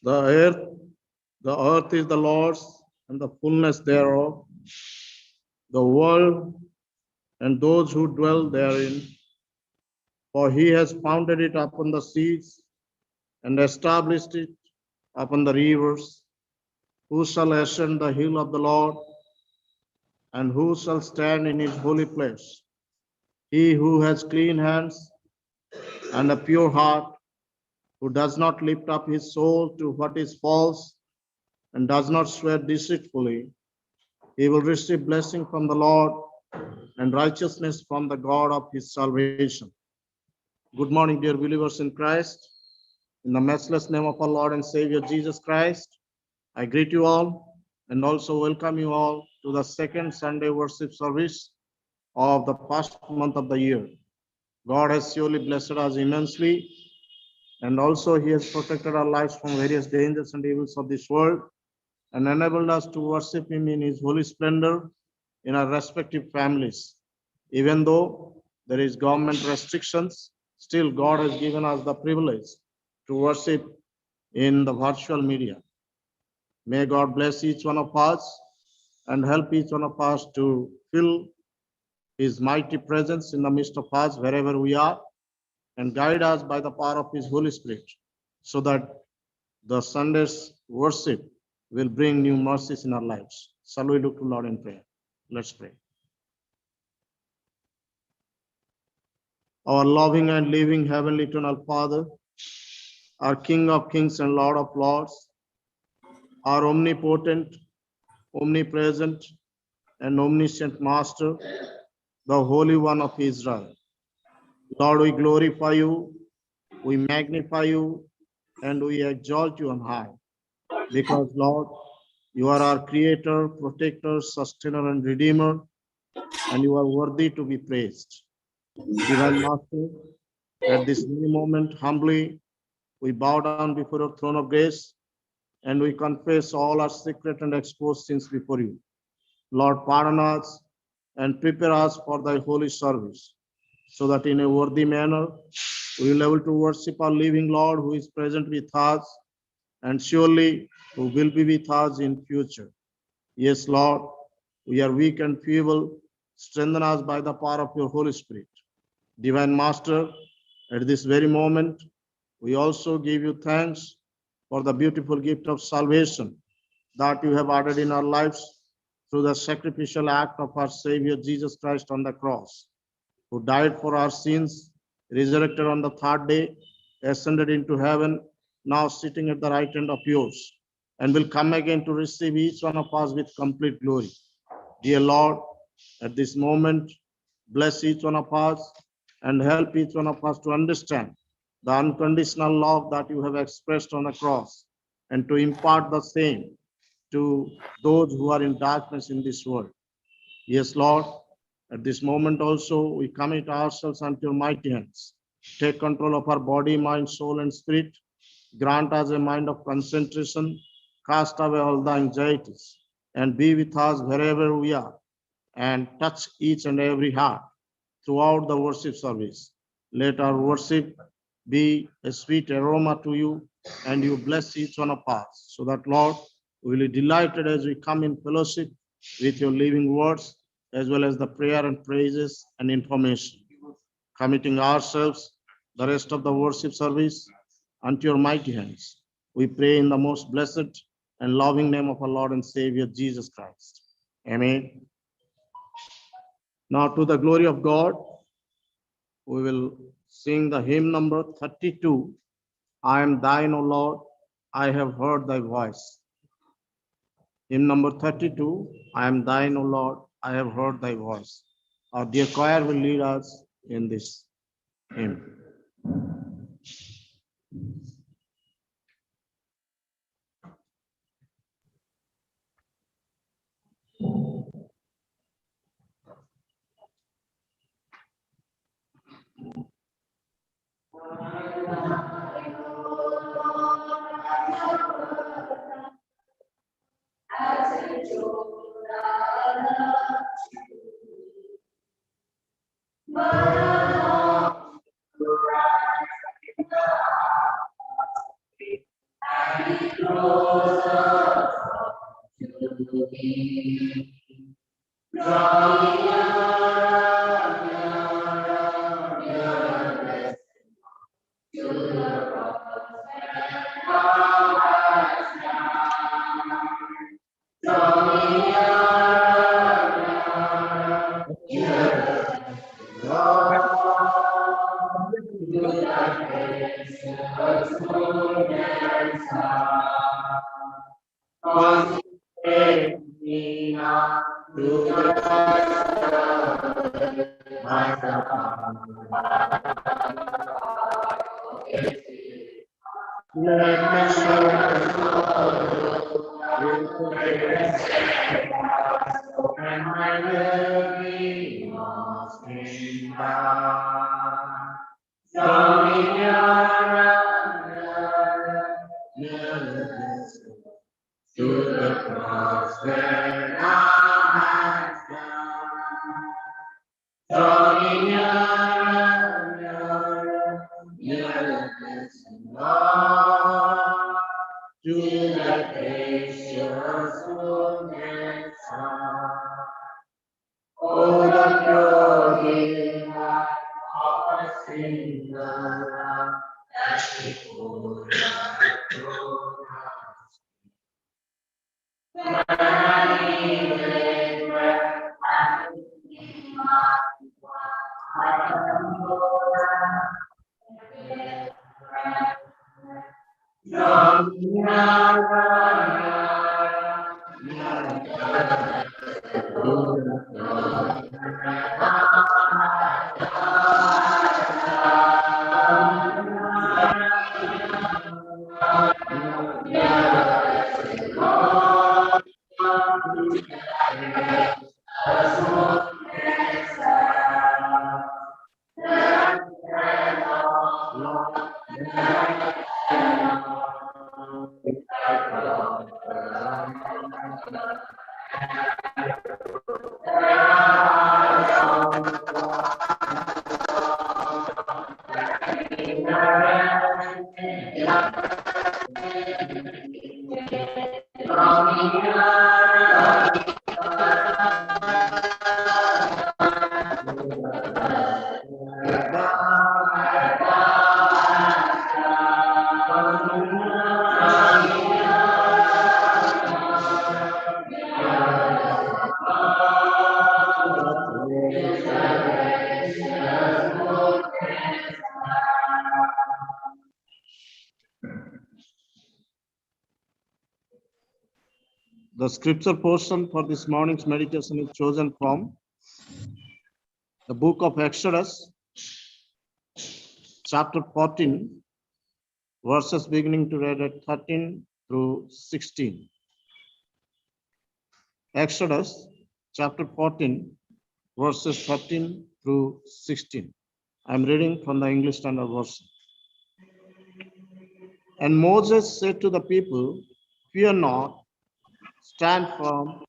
The earth is the Lord's, and the fullness thereof, the world and those who dwell therein. For he has founded it upon the seas and established it upon the rivers. Who shall ascend the hill of the Lord, and who shall stand in his holy place? He who has clean hands and a pure heart, who does not lift up his soul to what is false and does not swear deceitfully, he will receive blessing from the Lord and righteousness from the God of his salvation. Good morning, dear believers in Christ. In the matchless name of our Lord and Savior Jesus Christ, I greet you all and also welcome you all to the second Sunday worship service of the past month of the year. God has surely blessed us immensely, and also he has protected our lives from various dangers and evils of this world and enabled us to worship him in his holy splendor in our respective families. Even though there is government restrictions, still God has given us the privilege to worship in the virtual media. May God bless each one of us and help each one of us to feel his mighty presence in the midst of us wherever we are, and guide us by the power of his Holy Spirit, so that the Sunday's worship will bring new mercies in our lives. Shall we look to Lord in prayer? Let's pray. Our loving and living heavenly eternal Father, our King of kings and Lord of lords, our omnipotent, omnipresent, and omniscient Master, the Holy One of Israel. Lord, we glorify you, we magnify you, and we exalt you on high. Because, Lord, you are our Creator, Protector, Sustainer, and Redeemer, and you are worthy to be praised. Divine Master, at this very moment, humbly, we bow down before your throne of grace, and we confess all our secret and exposed sins before you. Lord, pardon us and prepare us for thy holy service, so that in a worthy manner we will be able to worship our living Lord who is present with us, and surely who will be with us in future. Yes, Lord, we are weak and feeble. Strengthen us by the power of your Holy Spirit. Divine Master, at this very moment, we also give you thanks for the beautiful gift of salvation that you have added in our lives through the sacrificial act of our Savior Jesus Christ on the cross, who died for our sins, resurrected on the third day, ascended into heaven, now sitting at the right hand of yours, and will come again to receive each one of us with complete glory. Dear Lord, at this moment, bless each one of us and help each one of us to understand the unconditional love that you have expressed on the cross, and to impart the same to those who are in darkness in this world. Yes, Lord, at this moment also we commit ourselves unto your mighty hands. Take control of our body, mind, soul, and spirit. Grant us a mind of concentration. Cast away all the anxieties and be with us wherever we are, and touch each and every heart throughout the worship service. Let our worship be a sweet aroma to you, and you bless each one of us, so that, Lord, we will be delighted as we come in fellowship with your living words, as well as the prayer and praises and information. Committing ourselves, the rest of the worship service, unto your mighty hands, we pray in the most blessed and loving name of our Lord and Savior Jesus Christ. Amen. Now, to the glory of God, we will sing the hymn number 32. I am thine, O Lord, I have heard thy voice. Hymn number 32, I am thine, O Lord, I have heard thy voice. Our dear choir will lead us in this hymn. The scripture portion for this morning's meditation is chosen from the book of Exodus, chapter 14, verses beginning to read at 13 through 16. Exodus, chapter 14, verses 13 through 16. I'm reading from the English Standard Version. And Moses said to the people, "Fear not, stand firm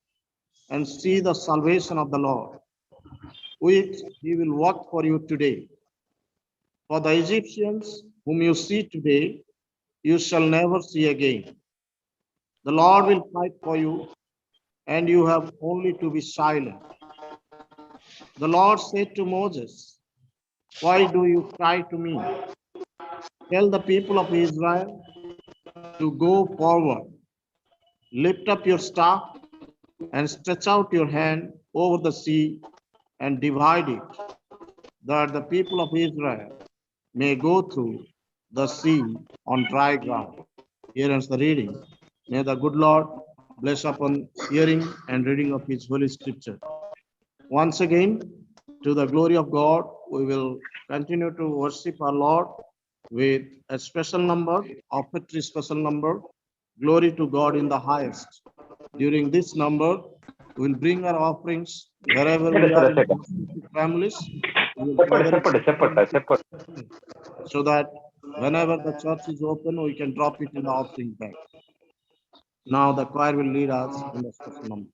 and see the salvation of the Lord, which he will work for you today. For the Egyptians whom you see today, you shall never see again. The Lord will fight for you, and you have only to be silent." The Lord said to Moses, "Why do you cry to me? Tell the people of Israel to go forward. Lift up your staff and stretch out your hand over the sea and divide it, that the people of Israel may go through the sea on dry ground." Here ends the reading. May the good Lord bless upon hearing and reading of his holy scripture. Once again, to the glory of God, we will continue to worship our Lord with a special number, offertory special number, Glory to God in the highest. During this number, we will bring our offerings wherever we are in families. We will gather it so that whenever the church is open, we can drop it in the offering bag. Now the choir will lead us in the special number.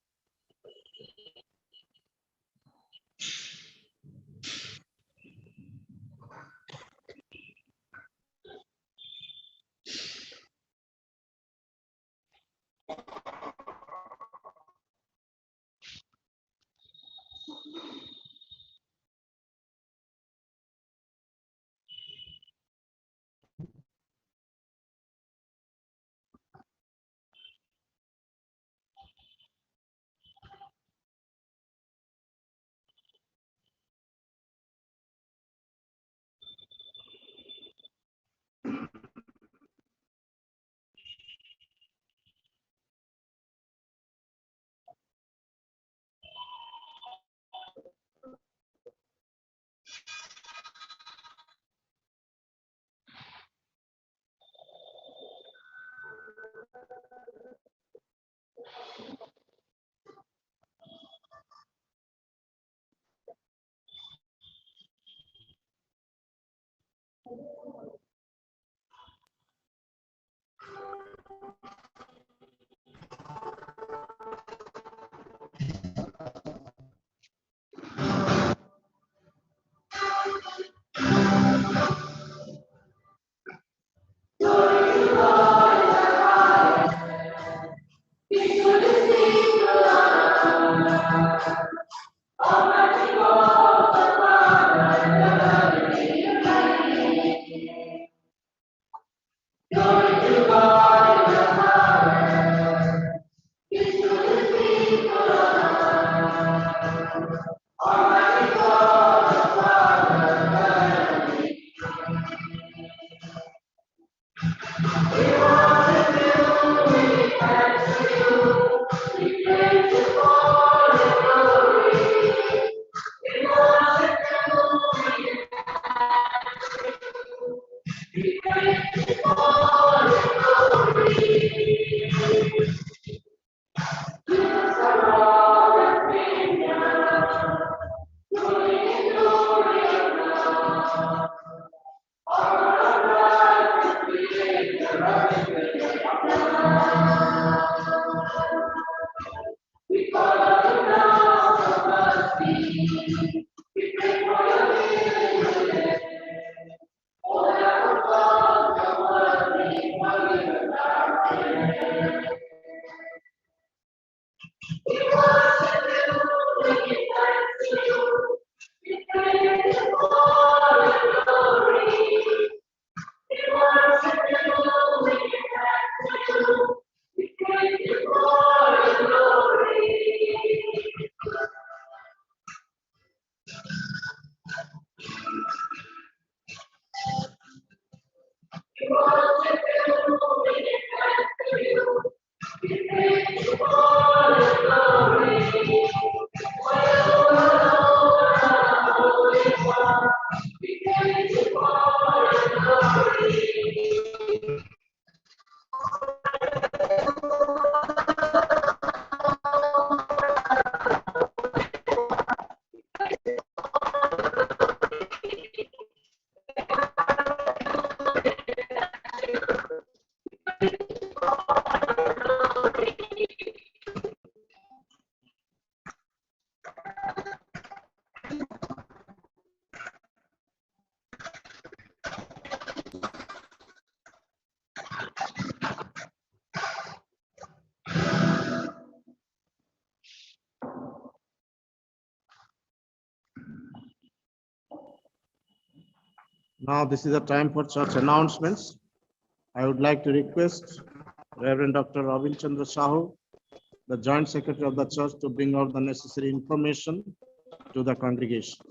Now, this is the time for church announcements. I would like to request Reverend Dr. Ravin Chandra Sahu, the Joint Secretary of the Church, to bring out the necessary information to the congregation.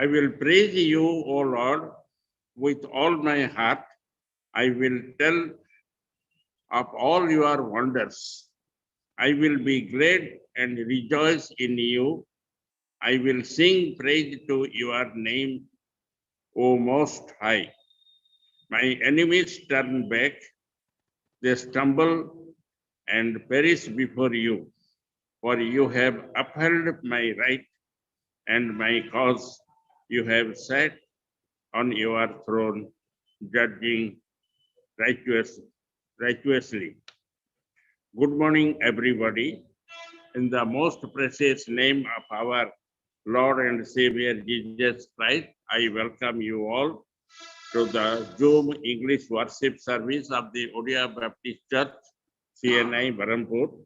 I will praise you, O Lord, with all my heart. I will tell of all your wonders. I will be glad and rejoice in you. I will sing praise to your name, O Most High. My enemies turn back, they stumble and perish before you. For you have upheld my right and my cause. You have sat on your throne, judging righteously. Good morning, everybody. In the most precious name of our Lord and Savior Jesus Christ, I welcome you all to the Zoom English worship service of the Odia Baptist Church, CNI Barampur.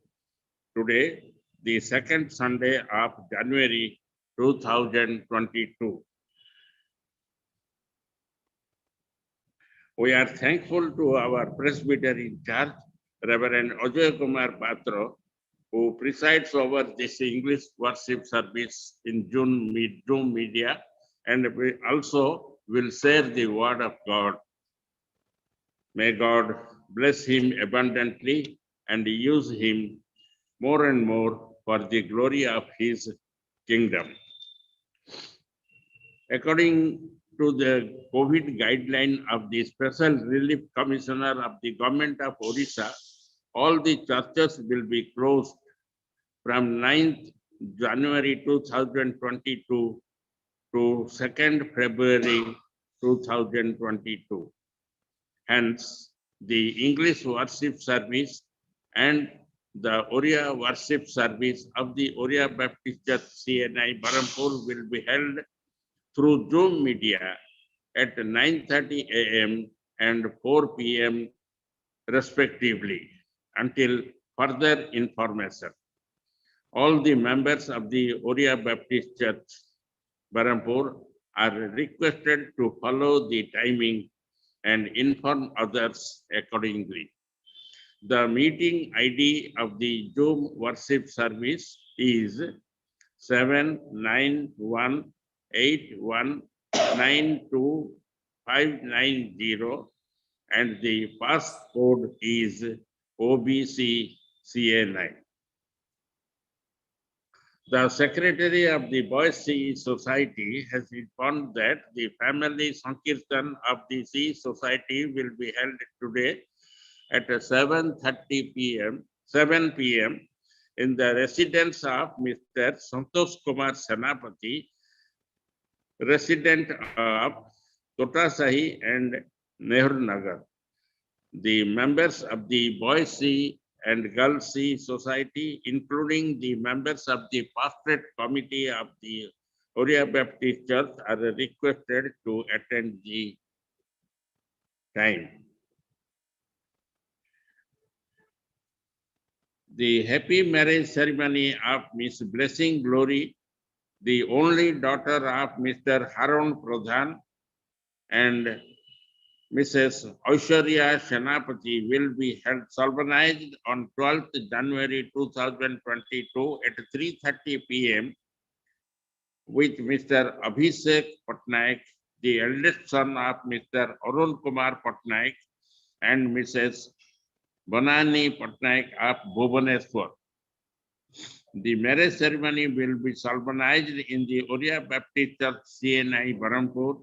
Today, the second Sunday of January 2022. We are thankful to our presbyter in charge, Reverend Ajay Kumar Patro, who presides over this English worship service in Zoom Media, and we also will share the word of God. May God bless him abundantly and use him more and more for the glory of his kingdom. According to the COVID guideline of the Special Relief Commissioner of the Government of Odisha, all the churches will be closed from 9th January 2022 to 2nd February 2022. Hence, the English worship service and the Oriya worship service of the Oriya Baptist Church CNI Barampur will be held through Zoom media at 9:30 a.m. and 4 p.m. respectively until further information. All the members of the Oriya Baptist Church Barampur are requested to follow the timing and inform others accordingly. The meeting ID of the Zoom worship service is 79181925990 and the passcode is OBCCA9. The Secretary of the Boys CE Society has informed that the family Sankirtan of the CE Society will be held today at 7:30 p.m. 7 p.m. in the residence of Mr. Santosh Kumar Senapati, resident of Totasahi and Nehru Nagar. The members of the Boys CE and Girls CE Society, including the members of the pastorate committee of the Oriya Baptist Church, are requested to attend the time. The happy marriage ceremony of Miss Blessing Glory, the only daughter of Mr. Harun Pradhan and Mrs. Aishwarya Senapati, will be held solemnized on 12th January 2022 at 3:30 p.m. with Mr. Abhishek Patnaik, the eldest son of Mr. Arun Kumar Patnaik and Mrs. Banani Patnaik of Bhubaneswar. The marriage ceremony will be solemnized in the Oriya Baptist Church CNI Barampur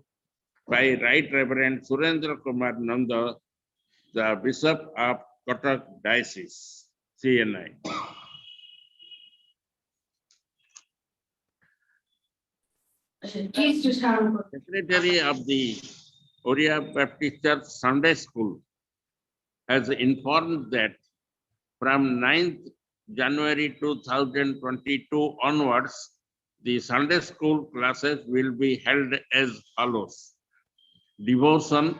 by Right Reverend Surendra Kumar Nanda, the Bishop of Cuttack Diocese, CNI. Secretary of the Oriya Baptist Church Sunday School has informed that from 9th January 2022 onwards, the Sunday school classes will be held as follows. Devotion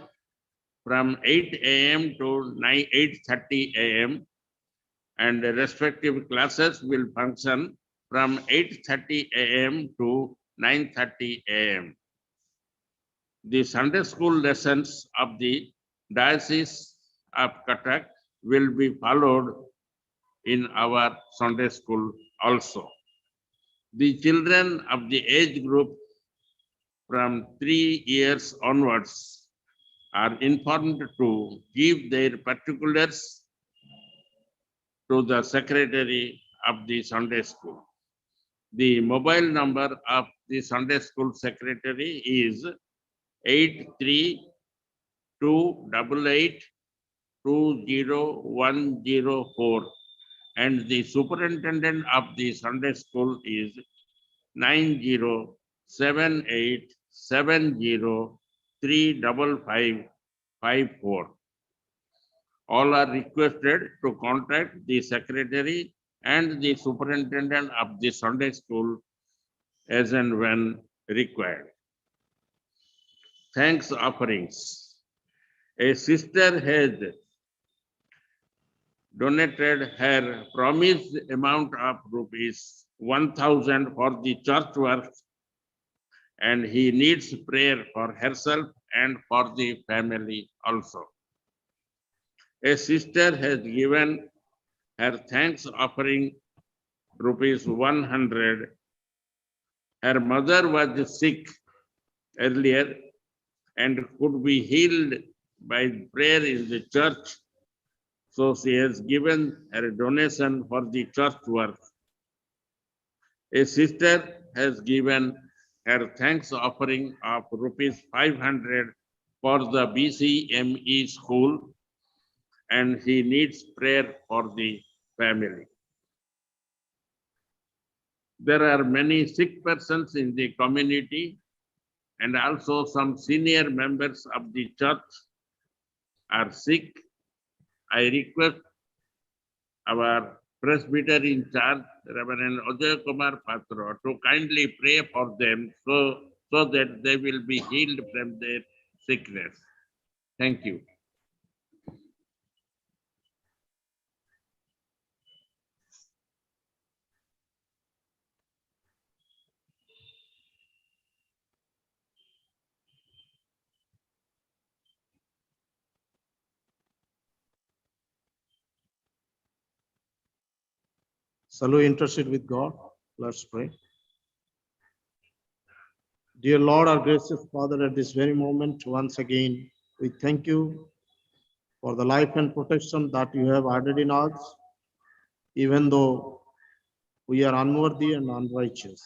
from 8 a.m. to 8:30 a.m. and the respective classes will function from 8:30 a.m. to 9:30 a.m. The Sunday school lessons of the Diocese of Cuttack will be followed in our Sunday school also. The children of the age group from 3 years onwards are informed to give their particulars to the secretary of the Sunday school. The mobile number of the Sunday school secretary is 8328820104 and the superintendent of the Sunday school is 907870355554. All are requested to contact the secretary and the superintendent of the Sunday school as and when required. Thanks offerings. A sister has donated her promised amount of rupees 1,000 for the church work, and he needs prayer for herself and for the family also. A sister has given her thanks offering rupees 100. Her mother was sick earlier and could be healed by prayer in the church So she has given her donation for the church work. A sister has given her thanks offering of rupees 500 for the BCME school, and he needs prayer for the family. There are many sick persons in the community, and also some senior members of the church are sick. I request our presbyter in charge, Reverend Ajay Kumar Patra, to kindly pray for them so that they will be healed from their sickness. Thank you. Shall we intercede with God? Let's pray. Dear Lord, our gracious Father, at this very moment, once again, we thank you for the life and protection that you have added in us, even though we are unworthy and unrighteous.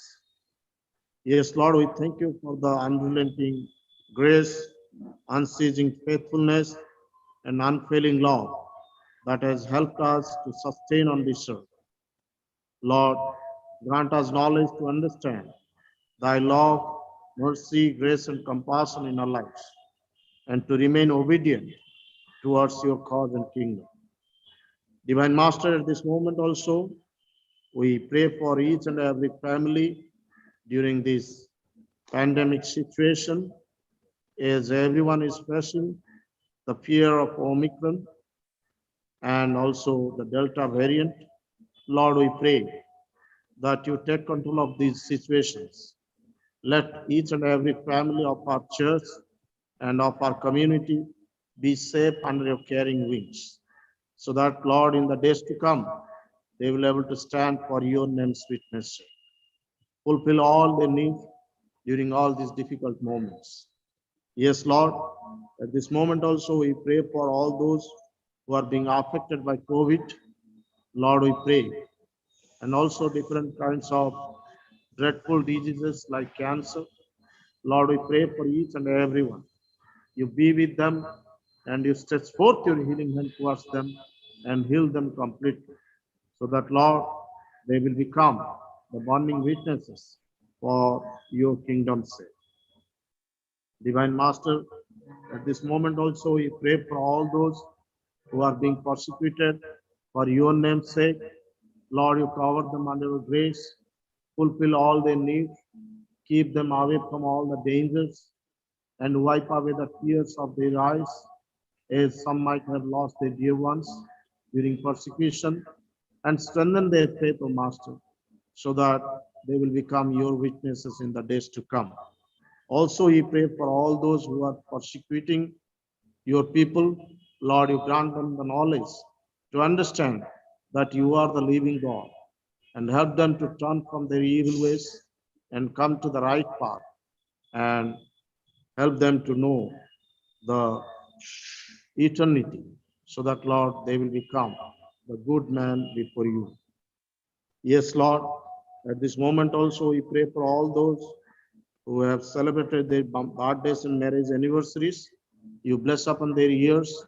Yes, Lord, we thank you for the unrelenting grace, unceasing faithfulness, and unfailing love that has helped us to sustain on this earth. Lord, grant us knowledge to understand thy love, mercy, grace, and compassion in our lives, and to remain obedient towards your cause and kingdom. Divine Master, at this moment also, we pray for each and every family during this pandemic situation, as everyone is facing the fear of Omicron and also the Delta variant. Lord, we pray that you take control of these situations. Let each and every family of our church and of our community be safe under your caring wings, so that, Lord, in the days to come, they will be able to stand for your name's witness. Fulfill all their needs during all these difficult moments. Yes, Lord, at this moment also we pray for all those who are being affected by COVID. Lord, we pray. And also different kinds of dreadful diseases like cancer. Lord, we pray for each and everyone. You be with them and you stretch forth your healing hand towards them and heal them completely, so that, Lord, they will become the burning witnesses for your kingdom's sake. Divine Master, at this moment also we pray for all those who are being persecuted for your name's sake. Lord, you cover them under your grace, fulfill all their needs, keep them away from all the dangers, and wipe away the tears of their eyes, as some might have lost their dear ones during persecution, and strengthen their faith, O Master, so that they will become your witnesses in the days to come. Also, we pray for all those who are persecuting your people. Lord, you grant them the knowledge to understand that you are the living God, and help them to turn from their evil ways and come to the right path, and help them to know the eternity, so that, Lord, they will become the good man before you. Yes, Lord, at this moment also we pray for all those who have celebrated their birthdays and marriage anniversaries. You bless upon their years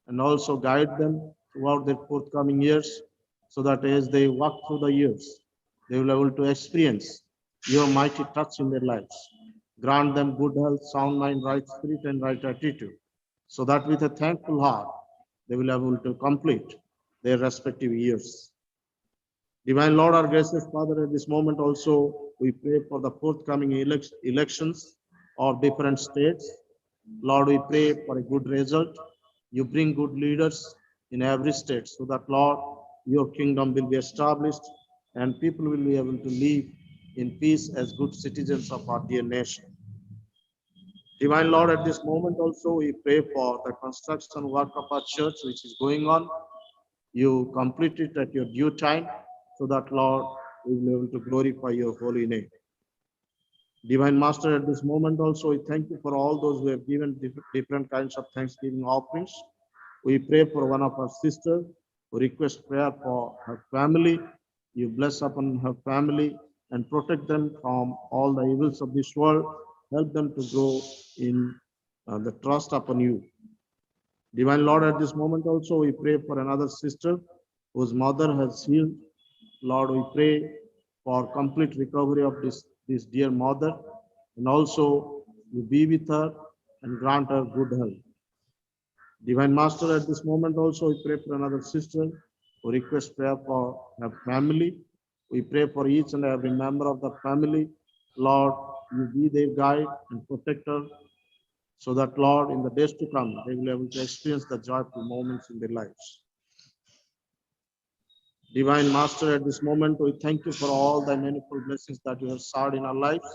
and also guide them throughout their forthcoming years, so that as they walk through the years, they will be able to experience your mighty touch in their lives. Grant them good health, sound mind, right spirit, and right attitude, so that with a thankful heart, they will be able to complete their respective years. Divine Lord, our gracious Father, at this moment also, we pray for the forthcoming elections of different states. Lord, we pray for a good result. You bring good leaders in every state, so that, Lord, your kingdom will be established and people will be able to live in peace as good citizens of our dear nation. Divine Lord, at this moment also, we pray for the construction work of our church, which is going on. You complete it at your due time, so that, Lord, we will be able to glorify your holy name. Divine Master, at this moment also, we thank you for all those who have given different kinds of thanksgiving offerings. We pray for one of our sisters who requests prayer for her family. You bless upon her family and protect them from all the evils of this world. Help them to grow in the trust upon you. Divine Lord, at this moment also we pray for another sister whose mother has healed. Lord, we pray for complete recovery of this dear mother, and also you be with her and grant her good health. Divine Master, at this moment also we pray for another sister who requests prayer for her family. We pray for each and every member of the family. Lord, you be their guide and protector, so that, Lord, in the days to come, they will be able to experience the joyful moments in their lives. Divine Master, at this moment, we thank you for all the manifold blessings that you have showered in our lives.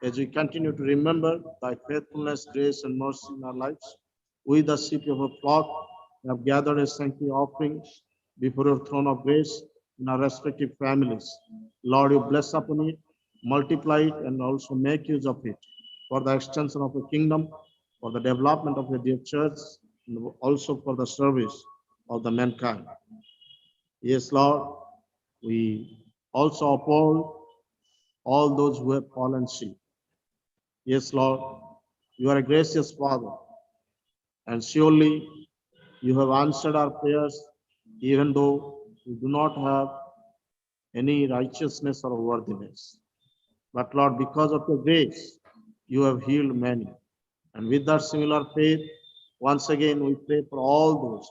As we continue to remember thy faithfulness, grace, and mercy in our lives, we, the sheep of a flock, have gathered a sanctuary offering before your throne of grace in our respective families. Lord, you bless upon it, multiply it, and also make use of it for the extension of the kingdom, for the development of your dear church, and also for the service of the mankind. Yes, Lord, we also uphold all those who have fallen sick. Yes, Lord, you are a gracious Father, and surely you have answered our prayers, even though we do not have any righteousness or worthiness. But Lord, because of your grace, you have healed many. And with that similar faith, once again we pray for all those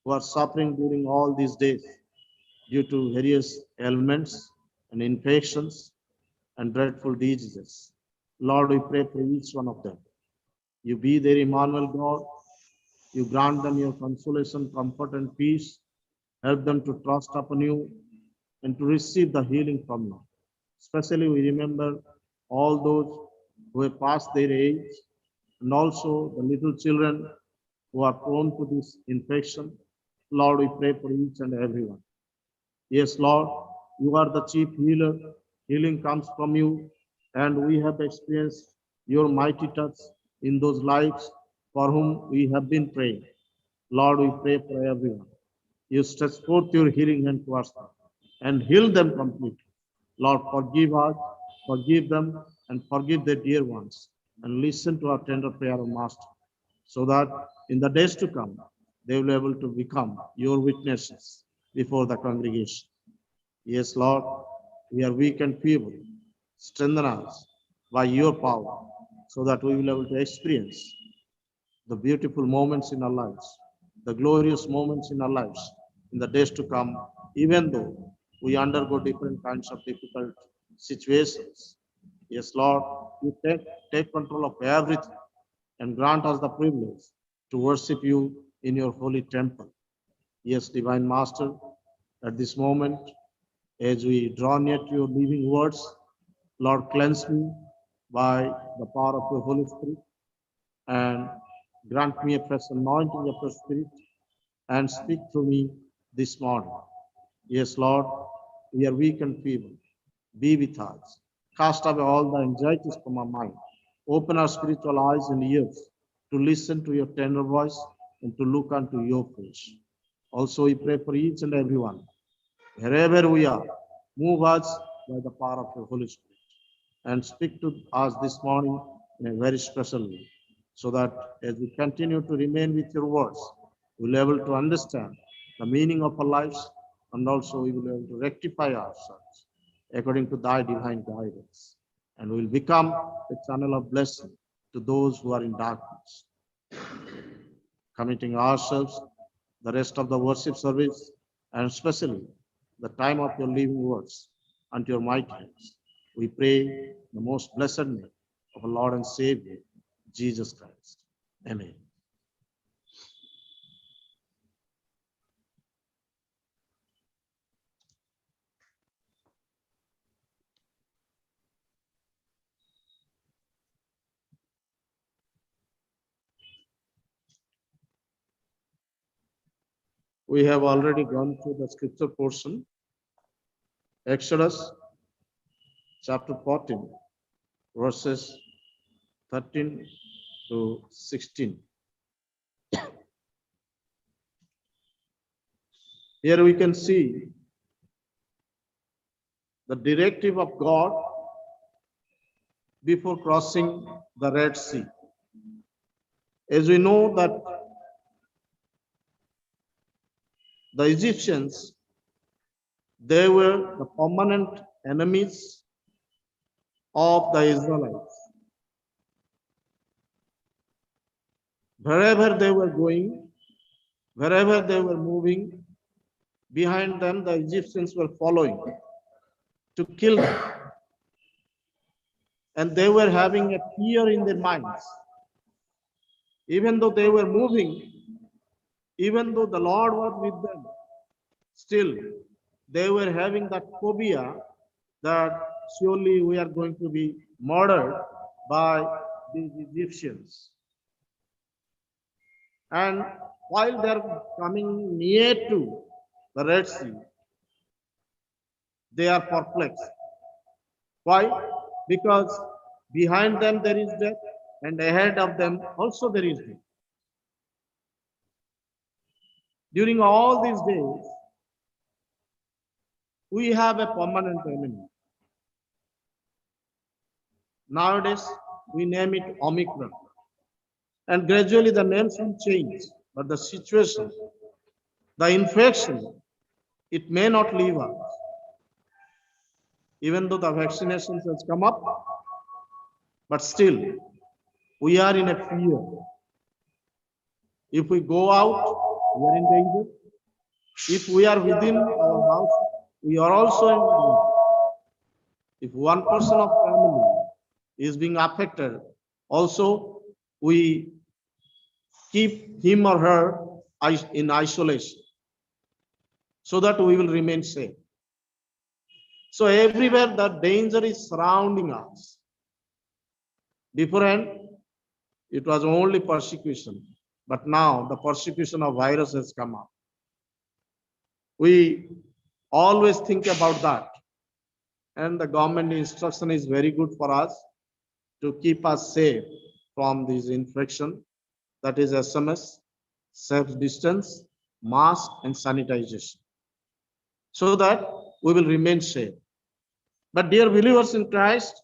who are suffering during all these days due to various ailments and infections and dreadful diseases. Lord, we pray for each one of them. You be their Emmanuel God. You grant them your consolation, comfort, and peace. Help them to trust upon you and to receive the healing from you. Especially, we remember all those who have passed their age and also the little children who are prone to this infection. Lord, we pray for each and everyone. Yes, Lord, you are the chief healer. Healing comes from you, and we have experienced your mighty touch in those lives for whom we have been praying. Lord, we pray for everyone. You stretch forth your healing hand towards them and heal them completely. Lord, forgive us, forgive them, and forgive their dear ones, and listen to our tender prayer, O Master, so that in the days to come, they will be able to become your witnesses before the congregation. Yes, Lord, we are weak and feeble. Strengthen us by your power, so that we will be able to experience the beautiful moments in our lives, the glorious moments in our lives in the days to come, even though we undergo different kinds of difficult situations. Yes, Lord, you take control of everything and grant us the privilege to worship you in your holy temple. Yes, Divine Master, at this moment, as we draw near to your living words, Lord, cleanse me by the power of your Holy Spirit and grant me a fresh anointing of your Spirit and speak through me this morning. Yes, Lord, we are weak and feeble. Be with us. Cast away all the anxieties from our mind. Open our spiritual eyes and ears to listen to your tender voice and to look unto your face. Also, we pray for each and everyone. Wherever we are, move us by the power of your Holy Spirit and speak to us this morning in a very special way, so that as we continue to remain with your words, we'll be able to understand the meaning of our lives, and also we will be able to rectify ourselves according to thy divine guidance. And we will become a channel of blessing to those who are in darkness. Committing ourselves, the rest of the worship service, and especially the time of your living words unto your mighty hands. We pray in the most blessed name of our Lord and Savior, Jesus Christ. Amen. We have already gone through the scripture portion. Exodus chapter 14, verses 13 to 16. Here we can see the directive of God before crossing the Red Sea. As we know that the Egyptians, they were the permanent enemies of the Israelites. Wherever they were going, wherever they were moving, behind them the Egyptians were following to kill them. And they were having a fear in their minds. Even though they were moving, even though the Lord was with them, still they were having that phobia that surely we are going to be murdered by these Egyptians. And while they are coming near to the Red Sea, they are perplexed. Why? Because behind them there is death, and ahead of them also there is death. During all these days, we have a permanent enemy. Nowadays, we name it Omicron. And gradually the names will change, but the situation, the infection, it may not leave us. Even though the vaccinations has come up, but still, we are in a fear. If we go out, we are in danger. If we are within our house, we are also in danger. If one person of family is being affected, also we keep him or her in isolation so that we will remain safe. So everywhere the danger is surrounding us. Beforehand, it was only persecution, but now the persecution of virus has come up. We always think about that, and the government instruction is very good for us to keep us safe from this infection. That is SMS, self-distance, mask, and sanitization, so that we will remain safe. But dear believers in Christ,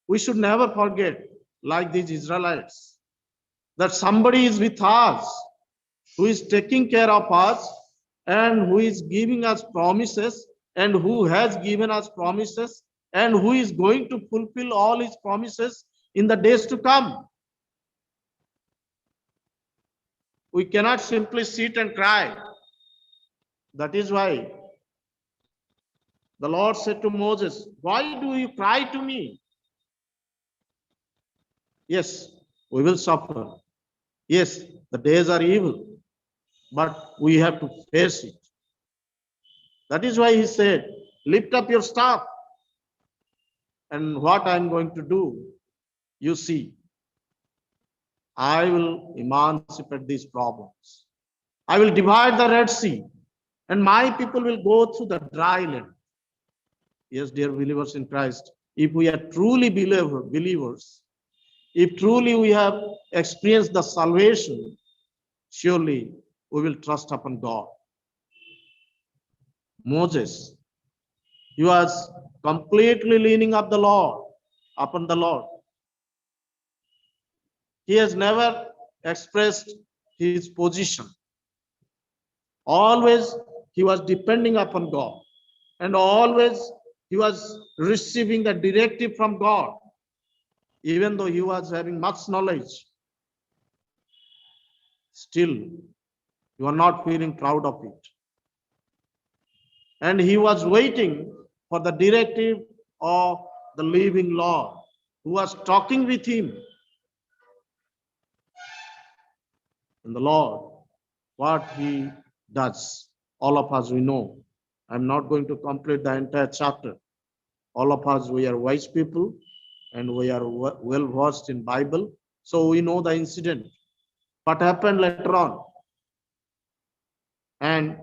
we should never forget, like these Israelites, that somebody is with us, who is taking care of us, and who is giving us promises, and who has given us promises, and who is going to fulfill all his promises in the days to come. We cannot simply sit and cry. That is why the Lord said to Moses, "Why do you cry to me?" Yes, we will suffer. Yes, the days are evil, but we have to face it. That is why he said, "Lift up your staff." And what I am going to do, you see, I will emancipate these problems. I will divide the Red Sea, and my people will go through the dry land. Yes, dear believers in Christ, if we are truly believers, if truly we have experienced the salvation, surely we will trust upon God. Moses, he was completely leaning upon the Lord. He has never expressed his position. Always he was depending upon God, and always he was receiving the directive from God, even though he was having much knowledge. Still, you are not feeling proud of it. And he was waiting for the directive of the living Lord, who was talking with him. And the Lord, what he does, all of us we know. I'm not going to complete the entire chapter. All of us, we are wise people, and we are well versed in Bible, so we know the incident, what happened later on. And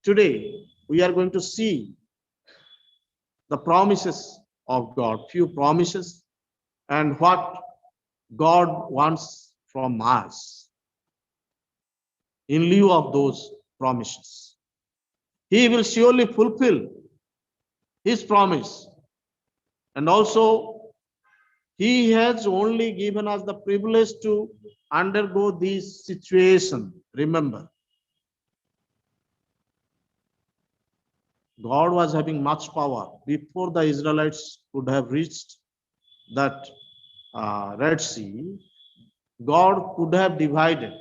today we are going to see the promises of God, few promises, and what God wants from us in lieu of those promises. He will surely fulfill his promise. And also, he has only given us the privilege to undergo this situation. Remember, God was having much power before the Israelites could have reached that Red Sea. God could have divided,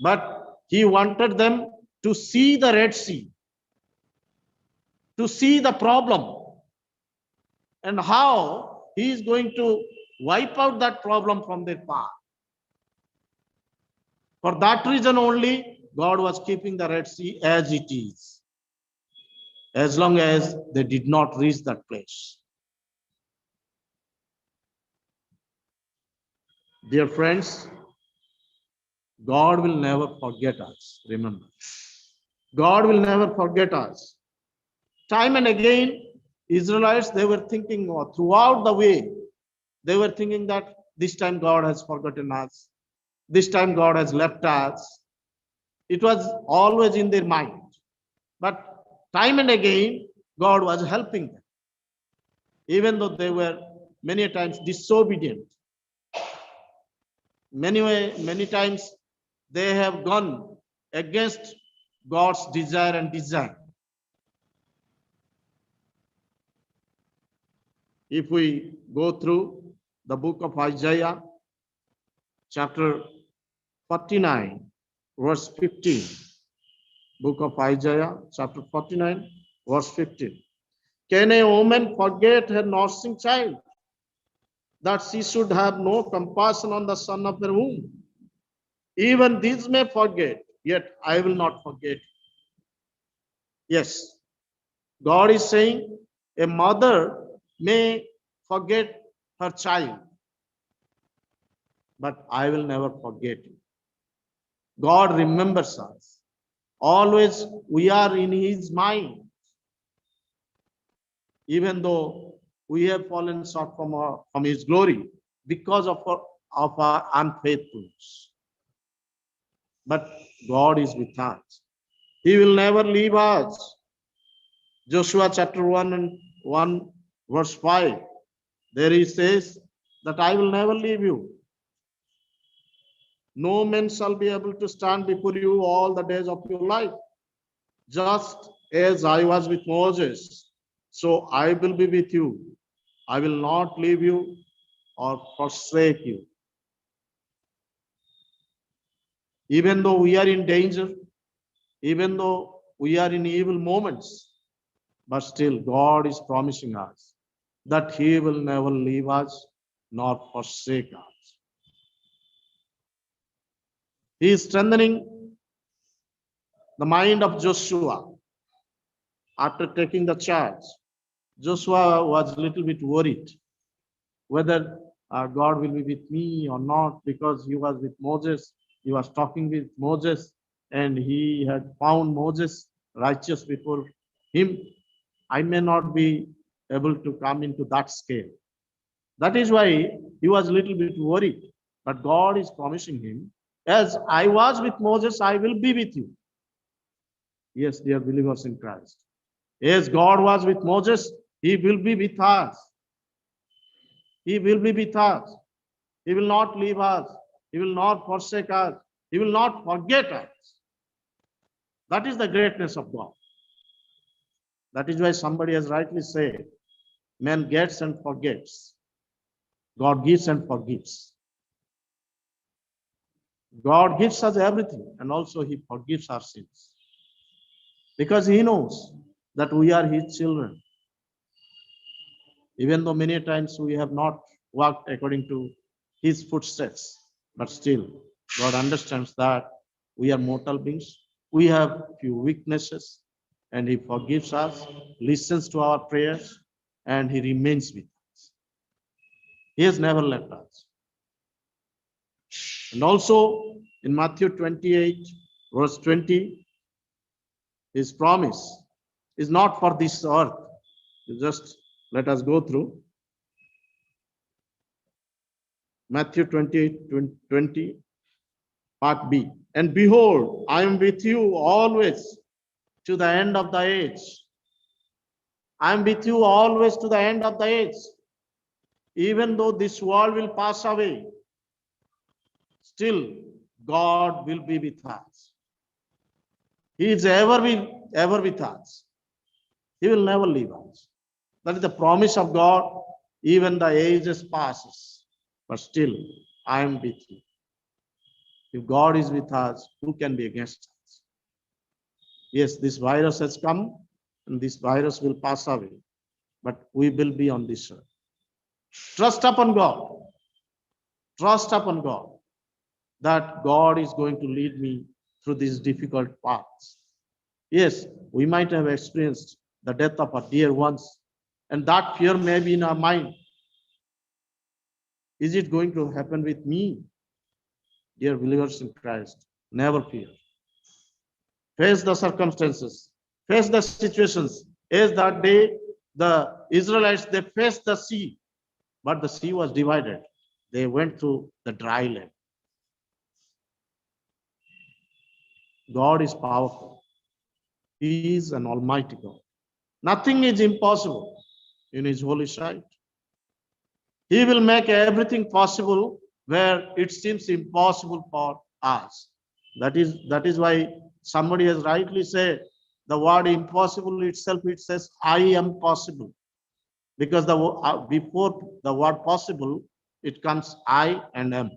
but he wanted them to see the Red Sea, to see the problem, and how he is going to wipe out that problem from their path. For that reason only, God was keeping the Red Sea as it is, as long as they did not reach that place. Dear friends, God will never forget us, remember. God will never forget us. Time and again, Israelites, they were thinking, or throughout the way, they were thinking that this time God has forgotten us. This time God has left us. It was always in their mind. But time and again, God was helping them. Even though they were many times disobedient. Many times they have gone against God's desire and design. If we go through the book of Isaiah, chapter 49, verse 15. Book of Isaiah, chapter 49, verse 15. Can a woman forget her nursing child, that she should have no compassion on the son of her womb? Even these may forget, yet I will not forget. Yes, God is saying a mother may forget her child, but I will never forget you. God remembers us. Always we are in his mind. Even though we have fallen short from his glory because of our unfaithfulness. But God is with us. He will never leave us. Joshua chapter 1 verse 5. There he says that I will never leave you. No man shall be able to stand before you all the days of your life. Just as I was with Moses, so I will be with you. I will not leave you or forsake you. Even though we are in danger, even though we are in evil moments, but still God is promising us that he will never leave us nor forsake us. He is strengthening the mind of Joshua after taking the charge. Joshua was a little bit worried whether God will be with me or not, because he was with Moses. He was talking with Moses and he had found Moses righteous before him. I may not be able to come into that scale. That is why he was a little bit worried. But God is promising him, as I was with Moses, I will be with you. Yes, dear believers in Christ. As God was with Moses, he will be with us. He will be with us. He will not leave us. He will not forsake us. He will not forget us. That is the greatness of God. That is why somebody has rightly said, man gets and forgets. God gives and forgives. God gives us everything, and also he forgives our sins. Because he knows that we are his children. Even though many times we have not walked according to his footsteps, but still God understands that we are mortal beings. We have few weaknesses, and he forgives us, listens to our prayers, and he remains with us. He has never left us. And also in Matthew 28, verse 20, his promise is not for this earth. Just let us go through. Matthew 28, 20, part B. And behold, I am with you always, to the end of the age. I am with you always to the end of the age. Even though this world will pass away, still God will be with us. He is ever with us. He will never leave us. That is the promise of God. Even the ages passes, but still I am with you. If God is with us, who can be against us? Yes, this virus has come and this virus will pass away, but we will be on this earth. Trust upon God. Trust upon God that God is going to lead me through these difficult paths. Yes, we might have experienced the death of our dear ones, and that fear may be in our mind. Is it going to happen with me? Dear believers in Christ, never fear. Face the circumstances, face the situations. As that day, the Israelites, they faced the sea, but the sea was divided. They went through the dry land. God is powerful. He is an almighty God. Nothing is impossible in his holy sight. He will make everything possible where it seems impossible for us. That is why somebody has rightly said the word impossible itself, it says, I am possible. Because before the word possible, it comes I and am.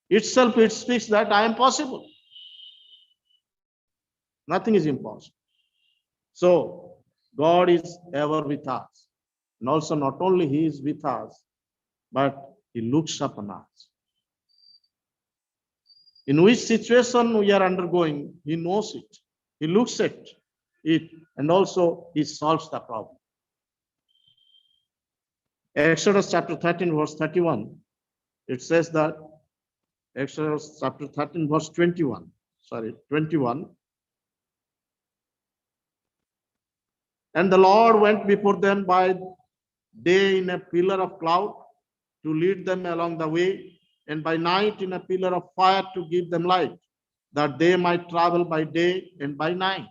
Itself, it speaks that I am possible. Nothing is impossible. So God is ever with us. And also not only he is with us, but he looks upon us. In which situation we are undergoing, he knows it. He looks at it and also he solves the problem. Exodus chapter 13 verse 31, it says that, Exodus chapter 13 verse 21, 21. And the Lord went before them by day in a pillar of cloud to lead them along the way, and by night in a pillar of fire to give them light, that they might travel by day and by night.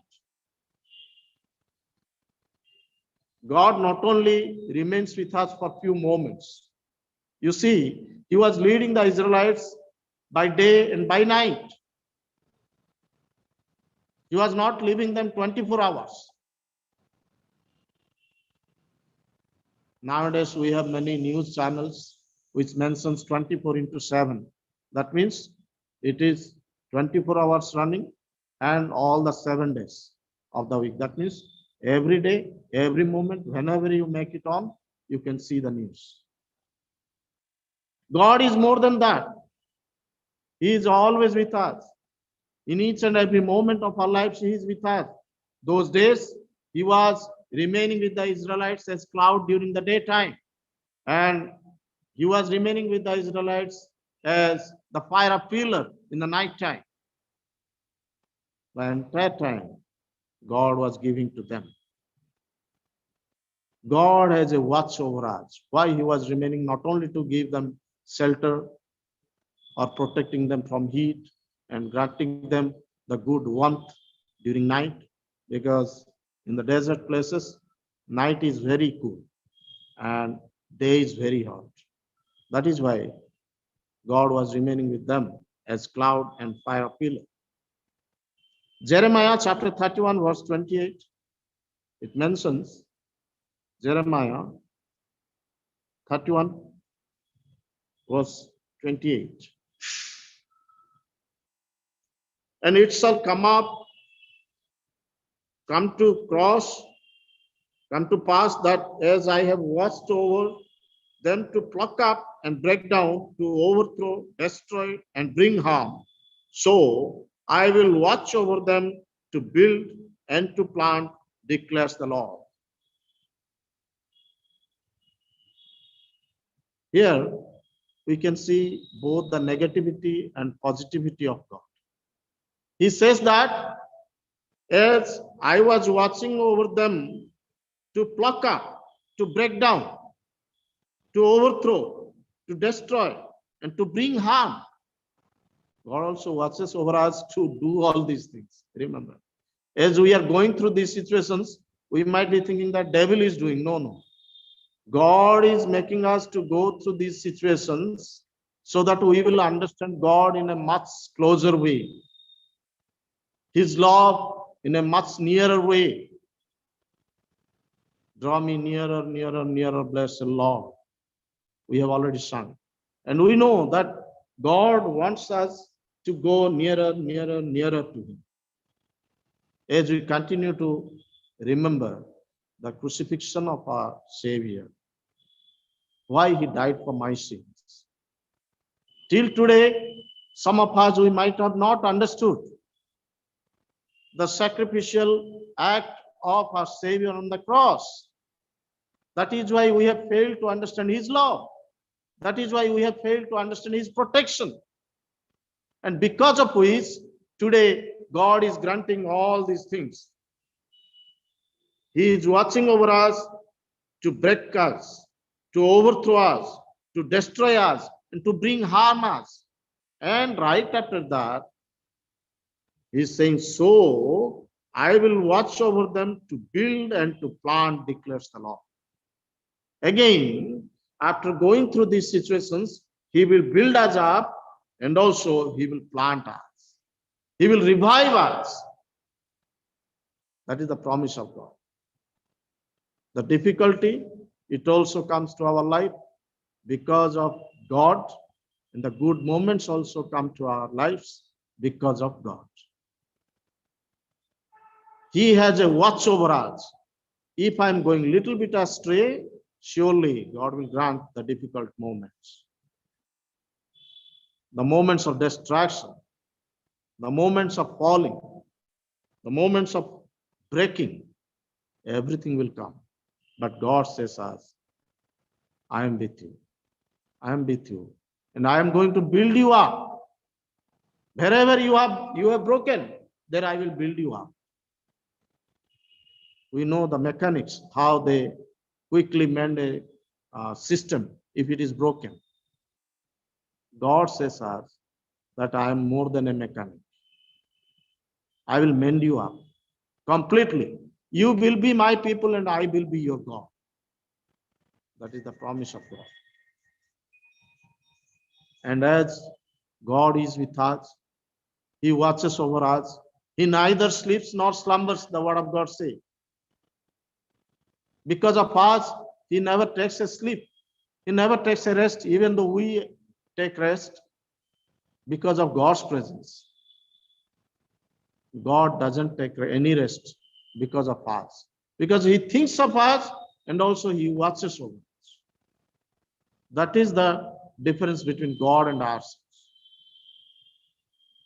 God not only remains with us for a few moments. You see, he was leading the Israelites by day and by night. He was not leaving them 24 hours. Nowadays, we have many news channels which mentions 24/7. That means it is 24 hours running and all the 7 days of the week. That means every day, every moment, whenever you make it on, you can see the news. God is more than that. He is always with us. In each and every moment of our lives, he is with us. Those days, he was remaining with the Israelites as cloud during the daytime. And he was remaining with the Israelites as the fire of pillar in the night time. The entire time, God was giving to them. God has a watch over us. Why he was remaining not only to give them shelter or protecting them from heat and granting them the good warmth during night, because in the desert places, night is very cool and day is very hot. That is why God was remaining with them as cloud and fire pillar. Jeremiah chapter 31 verse 28, it mentions Jeremiah 31 verse 28. And it shall come to pass that as I have watched over them to pluck up and break down, to overthrow, destroy, and bring harm, so I will watch over them to build and to plant, declares the Lord. Here we can see both the negativity and positivity of God. He says that as I was watching over them to pluck up, to break down, to overthrow, to destroy, and to bring harm, God also watches over us to do all these things. Remember, as we are going through these situations, we might be thinking that devil is doing. No, no. God is making us to go through these situations so that we will understand God in a much closer way. His love in a much nearer way. Draw me nearer, nearer, nearer, blessed Lord. We have already sung. And we know that God wants us to go nearer, nearer, nearer to Him. As we continue to remember the crucifixion of our Savior, why He died for my sins. Till today, some of us, we might have not understood the sacrificial act of our Savior on the cross. That is why we have failed to understand His love. That is why we have failed to understand His protection. And because of which, today, God is granting all these things. He is watching over us to break us, to overthrow us, to destroy us, and to bring harm us. And right after that, He is saying, so I will watch over them to build and to plant, declares the Lord. Again, after going through these situations, He will build us up and also He will plant us. He will revive us. That is the promise of God. The difficulty, it also comes to our life because of God, and the good moments also come to our lives because of God. He has a watch over us. If I am going little bit astray, surely God will grant the difficult moments. The moments of distraction, the moments of falling, the moments of breaking, everything will come. But God says us, I am with you. I am with you. And I am going to build you up. Wherever you have broken, there I will build you up. We know the mechanics, how they quickly mend a system if it is broken. God says us that I am more than a mechanic. I will mend you up completely. You will be my people and I will be your God. That is the promise of God. And as God is with us, He watches over us. He neither sleeps nor slumbers, the word of God says. Because of us, He never takes a sleep. He never takes a rest, even though we take rest because of God's presence. God doesn't take any rest because of us. Because He thinks of us and also He watches over us. That is the difference between God and ourselves.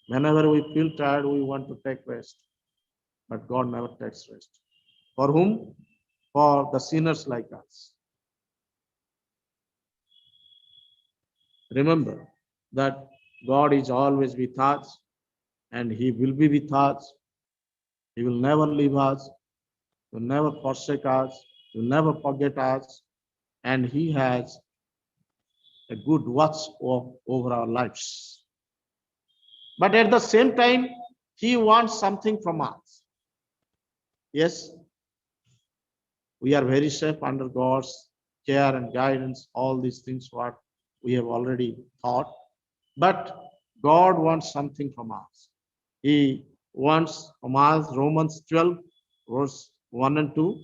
Whenever we feel tired, we want to take rest. But God never takes rest. For whom? For the sinners like us. Remember that God is always with us and He will be with us. He will never leave us. He will never forsake us. He will never forget us. And He has a good watch over our lives. But at the same time, He wants something from us. Yes, we are very safe under God's care and guidance, all these things what we have already thought. But God wants something from us. He wants from us, Romans 12, verse 1 and 2.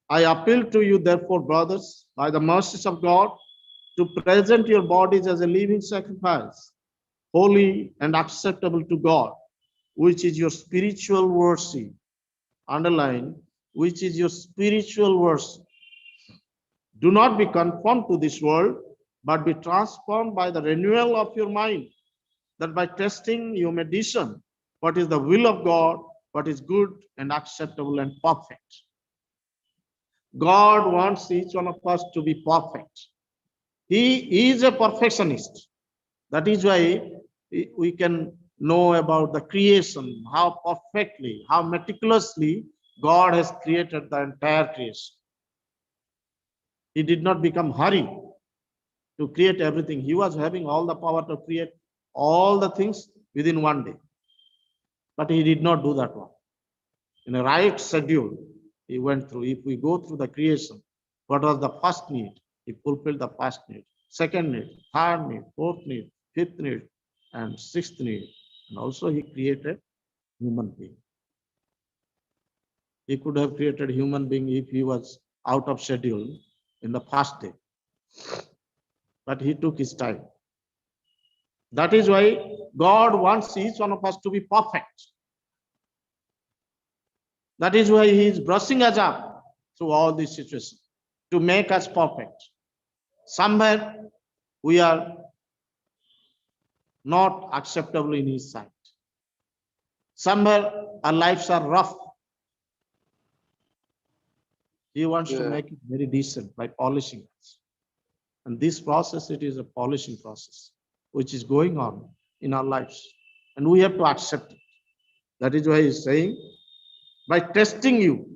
I appeal to you, therefore, brothers, by the mercies of God, to present your bodies as a living sacrifice, holy and acceptable to God, which is your spiritual worship. Underline, which is your spiritual worship. Do not be conformed to this world, but be transformed by the renewal of your mind, that by testing you may discern what is the will of God, what is good and acceptable and perfect. God wants each one of us to be perfect. He is a perfectionist. That is why we can know about the creation, how perfectly, how meticulously God has created the entire creation. He did not become hurry to create everything. He was having all the power to create all the things within one day. But he did not do that one. In a right schedule, he went through. If we go through the creation, what was the first need? He fulfilled the first need, second need, third need, fourth need, fifth need, and sixth need. And also he created human being. He could have created human being if he was out of schedule in the first day. But he took his time. That is why God wants each one of us to be perfect. That is why he is brushing us up through all these situations to make us perfect. Somewhere we are not acceptable in his sight. Somewhere our lives are rough. He wants to make it very decent by polishing us. And this process, it is a polishing process, which is going on in our lives. And we have to accept it. That is why he's saying, by testing you,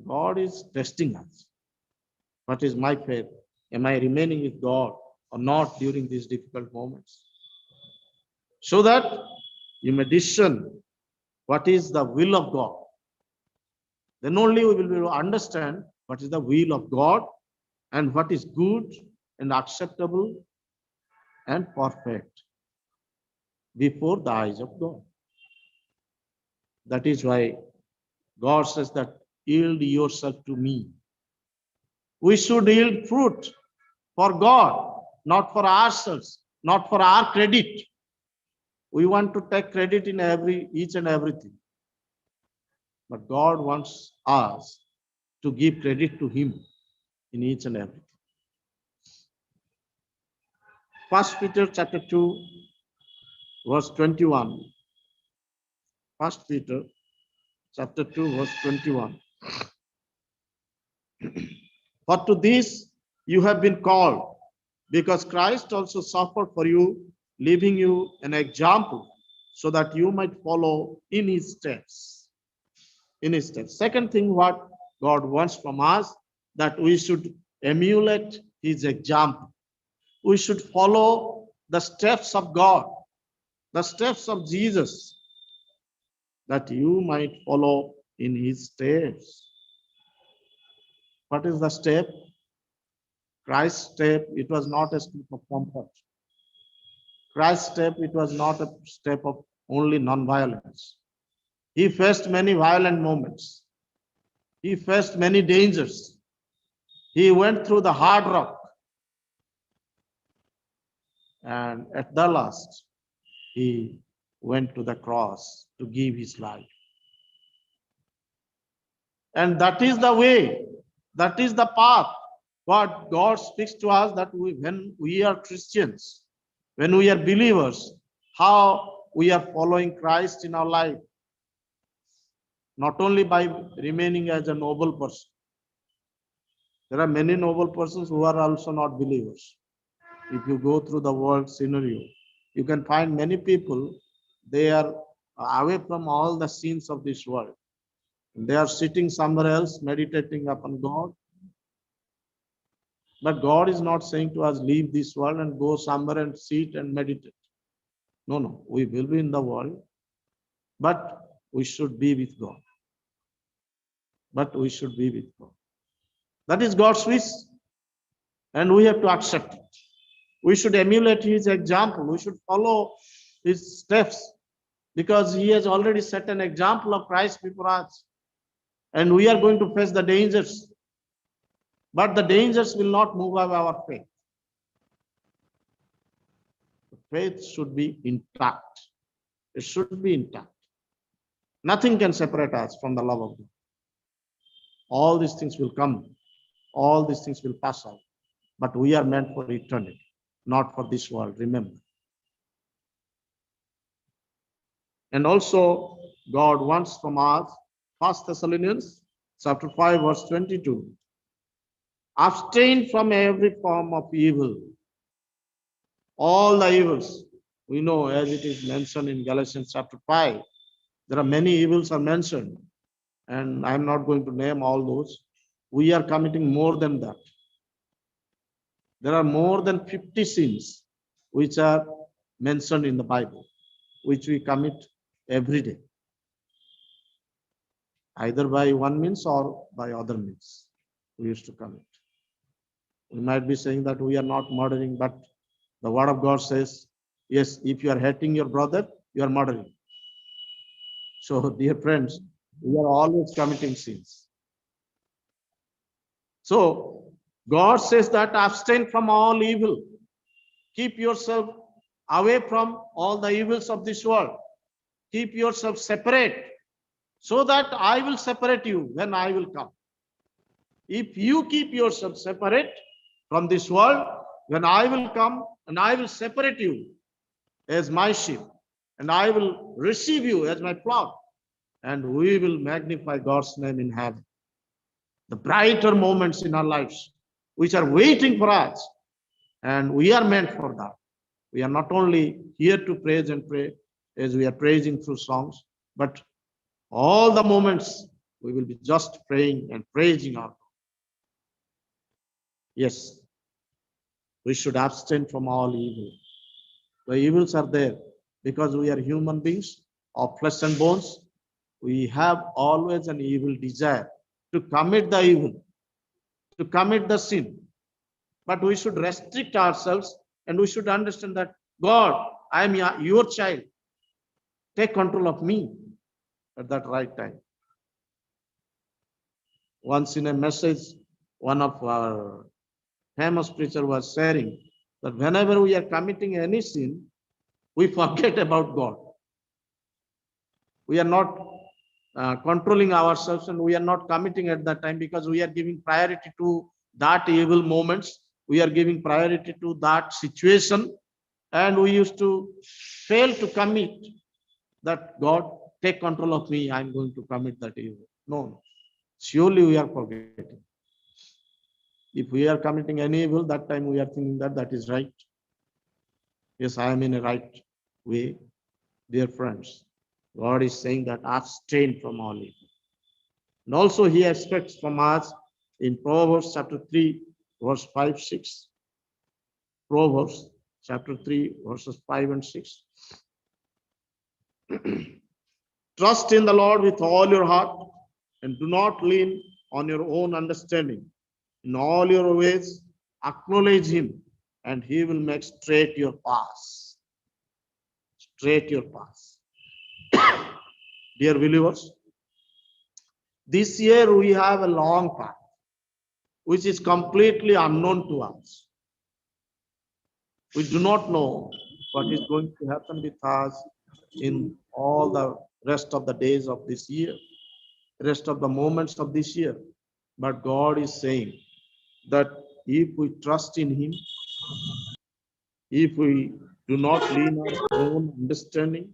God is testing us. What is my faith? Am I remaining with God or not during these difficult moments? So that you may discern what is the will of God. Then only we will be able to understand what is the will of God and what is good and acceptable and perfect before the eyes of God. That is why God says that yield yourself to me. We should yield fruit for God, not for ourselves, not for our credit. We want to take credit in each and everything. But God wants us to give credit to him in each and everything. 1 Peter chapter 2, verse 21. 1 Peter chapter 2, verse 21. For to this you have been called, because Christ also suffered for you, leaving you an example, so that you might follow in his steps. In his steps. Second thing, what God wants from us, that we should emulate his example. We should follow the steps of God, the steps of Jesus, that you might follow in his steps. What is the step? Christ's step, it was not a step of comfort. Christ's step, it was not a step of only non-violence. He faced many violent moments. He faced many dangers. He went through the hard rock. And at the last, he went to the cross to give his life. And that is the way, that is the path. What God speaks to us, that when we are Christians, when we are believers, how we are following Christ in our life. Not only by remaining as a noble person. There are many noble persons who are also not believers. If you go through the world scenario, you can find many people, they are away from all the sins of this world. They are sitting somewhere else, meditating upon God. But God is not saying to us, leave this world and go somewhere and sit and meditate. No, we will be in the world, but we should be with God. But we should be with God. That is God's wish, and we have to accept it. We should emulate his example. We should follow his steps, because he has already set an example of Christ before us. And we are going to face the dangers. But the dangers will not move away our faith. The faith should be intact. It should be intact. Nothing can separate us from the love of God. All these things will come. All these things will pass out. But we are meant for eternity, not for this world, remember. And also, God wants from us, 1 Thessalonians chapter 5, verse 22. Abstain from every form of evil. All the evils, we know, as it is mentioned in Galatians chapter 5, There are many evils are mentioned, and I'm not going to name all those. We are committing more than that. There are more than 50 sins which are mentioned in the Bible, which we commit every day, either by one means or by other means. We used to commit. We might be saying that we are not murdering, but the word of God says, yes, if you are hating your brother, you are murdering. So, dear friends, we are always committing sins. So, God says that abstain from all evil. Keep yourself away from all the evils of this world. Keep yourself separate so that I will separate you when I will come. If you keep yourself separate from this world, when I will come and I will separate you as my sheep, and I will receive you as my flock, and we will magnify God's name in heaven. The brighter moments in our lives, which are waiting for us, and we are meant for that. We are not only here to praise and pray as we are praising through songs, but all the moments we will be just praying and praising our God. Yes, we should abstain from all evil. The evils are there because we are human beings of flesh and bones. We have always an evil desire to commit the evil, to commit the sin. But we should restrict ourselves and we should understand that God, I am your child. Take control of me at that right time. Once in a message, one of our famous preacher was sharing that whenever we are committing any sin, we forget about God. We are not controlling ourselves and we are not committing at that time because we are giving priority to that evil moments. We are giving priority to that situation, and we used to fail to commit that God, take control of me, I'm going to commit that evil. No, surely we are forgetting. If we are committing any evil, that time we are thinking that that is right. Yes, I am in a right way. Dear friends, God is saying that abstain from all evil. And also he expects from us in Proverbs chapter 3, verse 5, 6. Proverbs chapter 3, verses 5 and 6. Trust in the Lord with all your heart and do not lean on your own understanding. In all your ways, acknowledge him and he will make straight your paths. Straight your paths. Dear believers, this year we have a long path, which is completely unknown to us. We do not know what is going to happen with us in all the rest of the days of this year, rest of the moments of this year. But God is saying that if we trust in him, if we do not lean on our own understanding,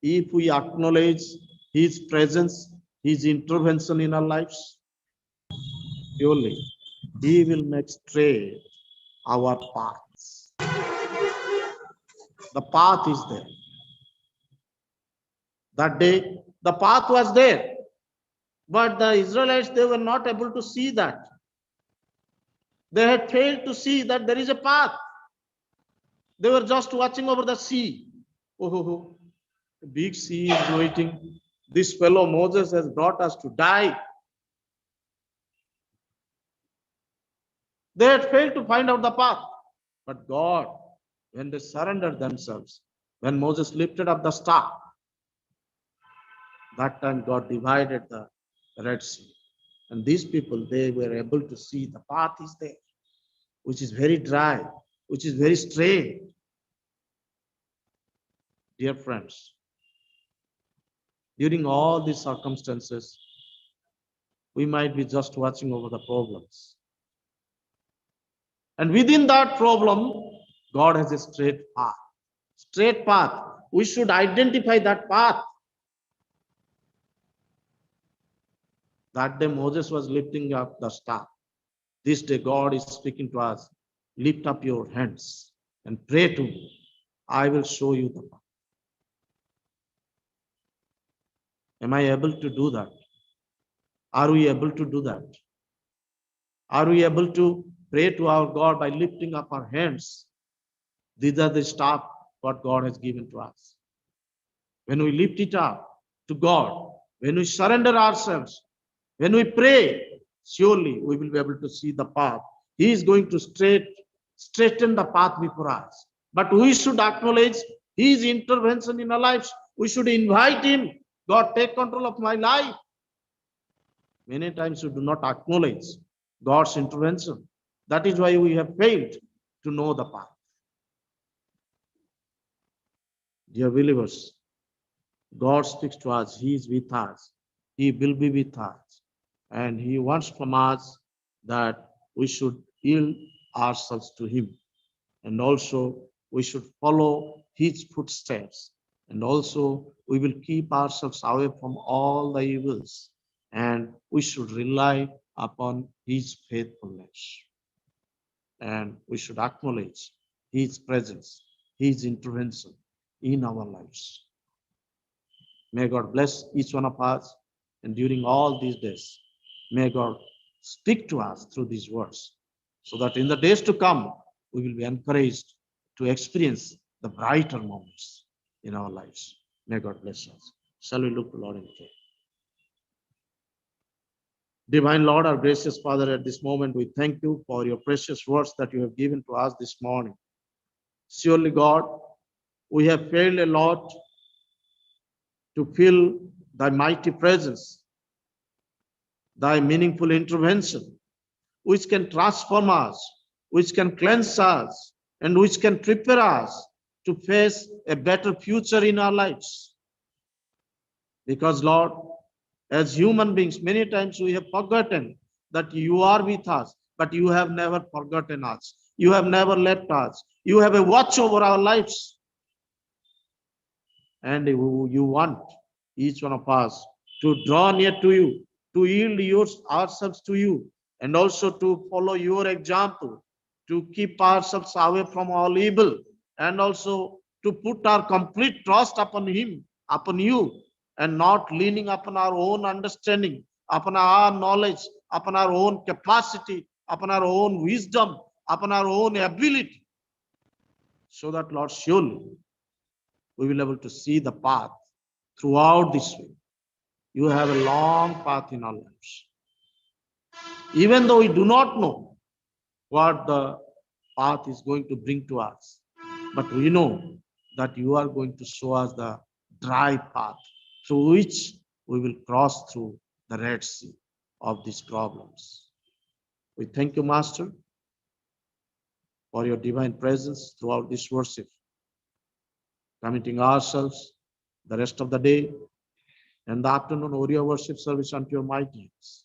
if we acknowledge his presence, his intervention in our lives, surely he will make straight our paths. The path is there. That day, the path was there, but the Israelites, they were not able to see that. They had failed to see that there is a path. They were just watching over the sea. Oh, the big sea is waiting. This fellow Moses has brought us to die. They had failed to find out the path. But God, when they surrendered themselves, when Moses lifted up the staff, that time God divided the Red Sea. And these people, they were able to see the path is there, which is very dry, which is very straight. Dear friends, during all these circumstances, we might be just watching over the problems. And within that problem, God has a straight path. Straight path. We should identify that path. That day Moses was lifting up the staff. This day God is speaking to us. Lift up your hands and pray to me. I will show you the path. Am I able to do that? Are we able to do that? Are we able to pray to our God by lifting up our hands? These are the stuff what God has given to us. When we lift it up to God, when we surrender ourselves, when we pray, surely we will be able to see the path. He is going to straighten the path before us. But we should acknowledge His intervention in our lives. We should invite Him. God, take control of my life. Many times we do not acknowledge God's intervention. That is why we have failed to know the path. Dear believers, God speaks to us. He is with us. He will be with us. And He wants from us that we should yield ourselves to Him. And also we should follow His footsteps. And also we will keep ourselves away from all the evils. And we should rely upon His faithfulness. And we should acknowledge His presence, His intervention in our lives. May God bless each one of us. And during all these days, may God speak to us through these words, so that in the days to come, we will be encouraged to experience the brighter moments in our lives. May God bless us. Shall we look to Lord in prayer? Divine Lord, our gracious Father, at this moment, we thank you for your precious words that you have given to us this morning. Surely, God, we have failed a lot to feel thy mighty presence, thy meaningful intervention, which can transform us, which can cleanse us, and which can prepare us to face a better future in our lives. Because, Lord, as human beings, many times we have forgotten that you are with us, but you have never forgotten us. You have never left us. You have a watch over our lives. And you want each one of us to draw near to you, to yield ourselves to you, and also to follow your example, to keep ourselves away from all evil, and also to put our complete trust upon Him, upon you, and not leaning upon our own understanding, upon our knowledge, upon our own capacity, upon our own wisdom, upon our own ability. So that, Lord, surely we will be able to see the path throughout this way. You have a long path in our lives. Even though we do not know what the path is going to bring to us, but we know that you are going to show us the dry path through which we will cross through the Red Sea of these problems. We thank you, Master, for your divine presence throughout this worship, committing ourselves the rest of the day and the afternoon Oriya worship service unto your mighty hands.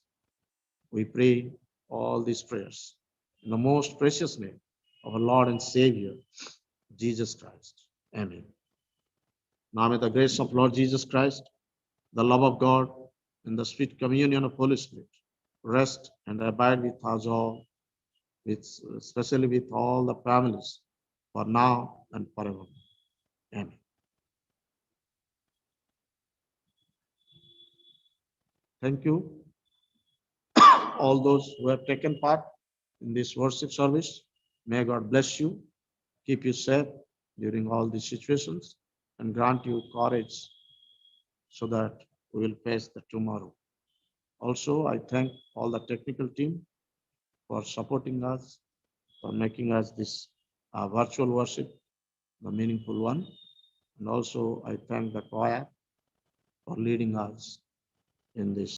We pray all these prayers in the most precious name of our Lord and Savior, Jesus Christ. Amen. Now may the grace of Lord Jesus Christ, the love of God, and the sweet communion of Holy Spirit rest and abide with us all, especially with all the families, for now and forever. Amen. Thank you, all those who have taken part in this worship service. May God bless you, keep you safe during all these situations, and grant you courage so that we will face the tomorrow. Also, I thank all the technical team for supporting us, for making us this virtual worship, the meaningful one. And also, I thank the choir for leading us in this